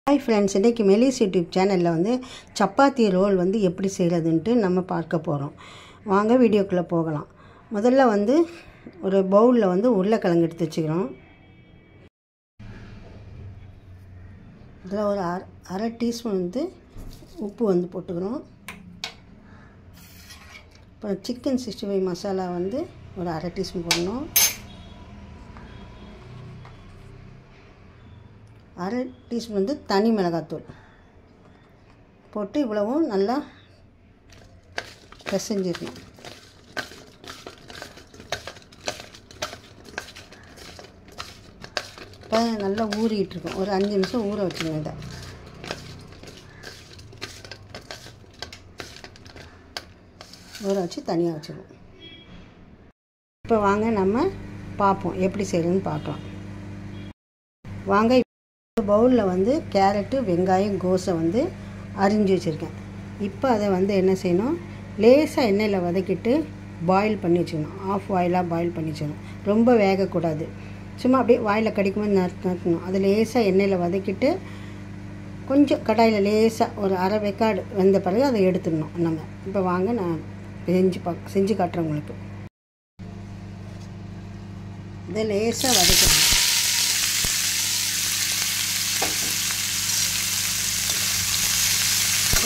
Hi friends, इनके malice YouTube channel வந்து chapati role வந்து எப்படி செய்யறதுன்னு நம்ம பார்க்க போறோம். வாங்க வீடியோக்குள்ள போகலாம். முதல்ல வந்து ஒரு பவுல்ல வந்து உருளைக்கிழங்கு எடுத்து வச்சுக்கிறோம். இதுல ஒரு அரை டீஸ்பூன் வந்து உப்பு வந்து போட்டுக்கிறோம். அப்புறம் சிக்கன் 65 மசாலா வந்து ஒரு அரை டீஸ்பூன் போடணும். அரை டீஸ்பூன் வந்து தனி மிளகாத்தூள் போட்டு இவ்வளவும் நல்லா பிசைஞ்சிடணும். இப்போ நல்லா ஊறிட்டு இருக்கும். ஒரு 5 நிமிஷம் ஊற வச்சுக்கணும். இதை ஊற வச்சு தனியாக வச்சுக்கணும். இப்போ வாங்க நம்ம பார்ப்போம் எப்படி செய்யறதுன்னு பார்க்கலாம். வாங்க பவுலில் வந்து கேரட்டு, வெங்காயம், கோஸை வந்து அரிஞ்சு வச்சுருக்கேன். இப்போ அதை வந்து என்ன செய்யணும், லேசாக எண்ணெயில் வதக்கிட்டு பாயில் பண்ணி வச்சுக்கணும். ஆஃப் பாயிலாக பாயில் பண்ணி வச்சுக்கணும். ரொம்ப வேகக்கூடாது. சும்மா அப்படியே வாயில் கடிக்கும்போது நறுக்கணும். அதை லேசாக எண்ணெயில் வதக்கிட்டு கொஞ்சம் கடாயில் லேசாக ஒரு அரை வெக்காடு வெந்த பிறகு அதை எடுத்துடணும் நம்ம. இப்போ வாங்க நான் செஞ்சு காட்டுறேன் உங்களுக்கு. இதை லேசாக வதக்கணும்.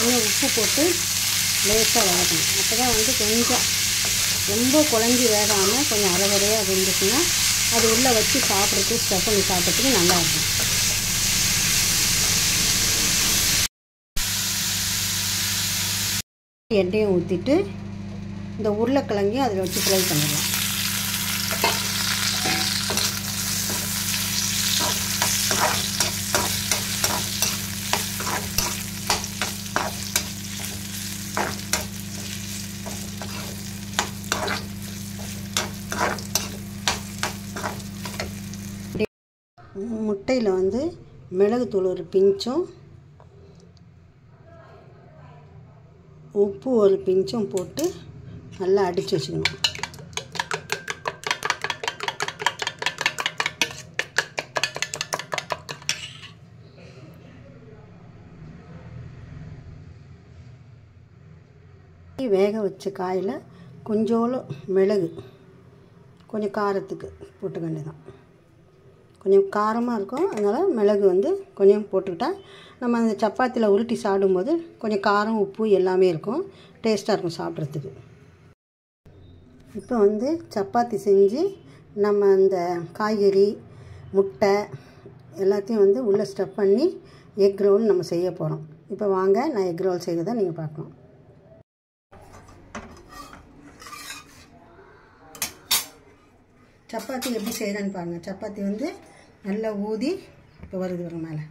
கொஞ்சம் உப்பு போட்டு லேசாக வதக்கணும். அப்போ தான் வந்து கொஞ்சம் ரொம்ப குழஞ்சி வேகாமல் கொஞ்சம் அரைவரையாக வெந்துச்சுன்னா அது உள்ளே வச்சு சாப்பிட்றதுக்கு ஸ்டஃப் பண்ணி சாப்பிட்றதுக்கு நல்லாயிருக்கும். எண்ணெயும் ஊற்றிட்டு இந்த உருளைக்கிழங்கையும் அதில் வச்சு ஃப்ரை பண்ணிடலாம். முட்டையில் வந்து மிளகுத்தூள் ஒரு பிஞ்சும் உப்பு ஒரு பிஞ்சும் போட்டு நல்லா அடித்து வச்சுக்கணும். வேக வச்ச காயில் கொஞ்சோளு மிளகு கொஞ்சம் காரத்துக்கு போட்டுக்க வேண்டியதான். கொஞ்சம் காரமாக இருக்கும். அதனால் மிளகு வந்து கொஞ்சம் போட்டுக்கிட்டா நம்ம அந்த சப்பாத்தியில் உருட்டி சாப்பிடும்போது கொஞ்சம் காரம், உப்பு எல்லாமே இருக்கும். டேஸ்ட்டாக இருக்கும் சாப்பிட்றதுக்கு. இப்போ வந்து சப்பாத்தி செஞ்சு நம்ம அந்த காய்கறி, முட்டை எல்லாத்தையும் வந்து உள்ளே ஸ்டஃப் பண்ணி எக் ரோல் நம்ம செய்ய போகிறோம். இப்போ வாங்க நான் எக் ரோல் செய்கிறத நீங்கள் பார்க்கலாம். சப்பாத்தி எப்படி செய்கிறேன்னு பாருங்கள். சப்பாத்தி வந்து நல்லா ஊதி இப்போ வருது வரும் மேலே.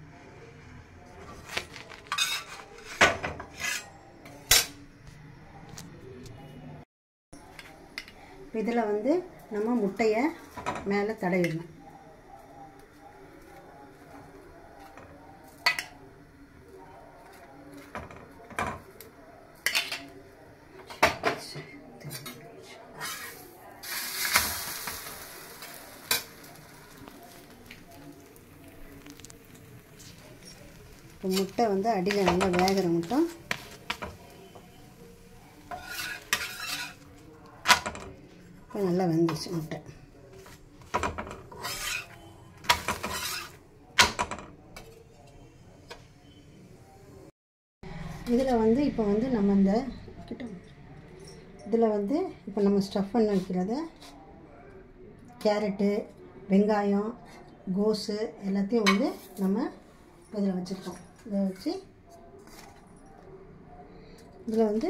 இதில் வந்து நம்ம முட்டையை மேலே தடவிடணும். இப்போ முட்டை வந்து அடியில் நல்லா வேகிற மட்டும் இப்போ நல்லா வெந்துருச்சு முட்டை. இதில் வந்து இப்போ வந்து நம்ம இந்த இதில் வந்து இப்போ நம்ம ஸ்டஃப் பண்ணி வைக்கிறத கேரட்டு, வெங்காயம், கோஸு எல்லாத்தையும் வந்து நம்ம இதில் வச்சுருக்கோம். இதை வச்சு இதில் வந்து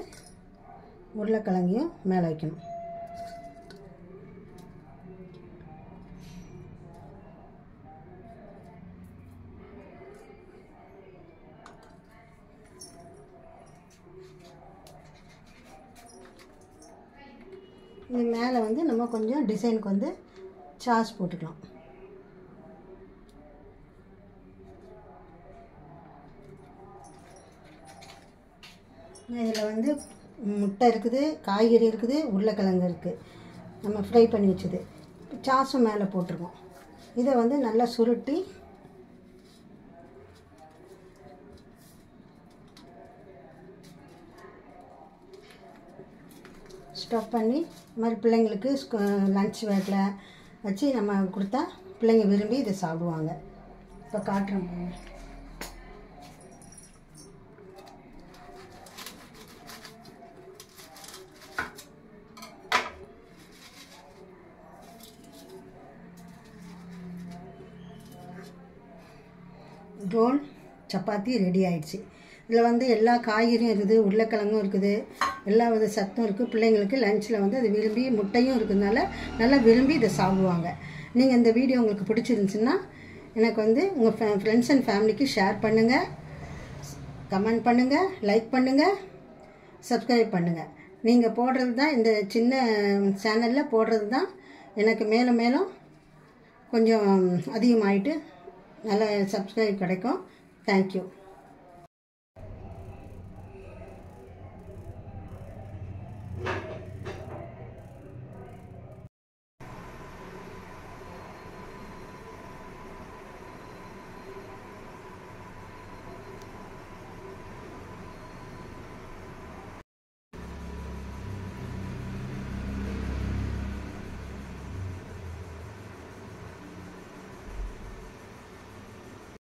உருளைக்கிழங்கையும் மேலே வைக்கணும். இது மேலே வந்து நம்ம கொஞ்சம் டிசைனுக்கு வந்து சாஸ் போட்டுக்கலாம். இதில் வந்து முட்டை இருக்குது, காய்கறி இருக்குது, உருளைக்கிழங்கு இருக்குது, நம்ம ஃப்ரை பண்ணி வச்சது. சாஸும் மேலே போட்டிருக்கோம். இதை வந்து நல்லா சுருட்டி ஸ்டஃப் பண்ணி இந்த மாதிரி பிள்ளைங்களுக்கு லன்ச் பேக்கில் வச்சு நம்ம கொடுத்தா பிள்ளைங்க விரும்பி இதை சாப்பிடுவாங்க. இப்போ காட்டுறேன் பாருங்க. ரோல் சப்பாத்தி ரெடி ஆயிடுச்சு. இதில் வந்து எல்லா காய்கறியும் இருக்குது, உருளைக்கிழங்கும் இருக்குது, எல்லா வித சத்தும் இருக்குது. பிள்ளைங்களுக்கு லஞ்சில் வந்து அது விரும்பி, முட்டையும் இருக்கிறதுனால நல்லா விரும்பி இதை சாப்பிடுவாங்க. நீங்கள் இந்த வீடியோ உங்களுக்கு பிடிச்சிருந்துச்சுன்னா எனக்கு வந்து உங்கள் ஃப்ரெண்ட்ஸ் அண்ட் ஃபேமிலிக்கு ஷேர் பண்ணுங்கள், கமெண்ட் பண்ணுங்கள், லைக் பண்ணுங்கள், சப்ஸ்கிரைப் பண்ணுங்கள். நீங்கள் போடுறது தான், இந்த சின்ன சேனலில் போடுறது தான் எனக்கு மேலும் மேலும் கொஞ்சம் அதிகமாகிட்டு நல்ல சப்ஸ்கிரைப் கிடைக்கும். தேங்க்யூ.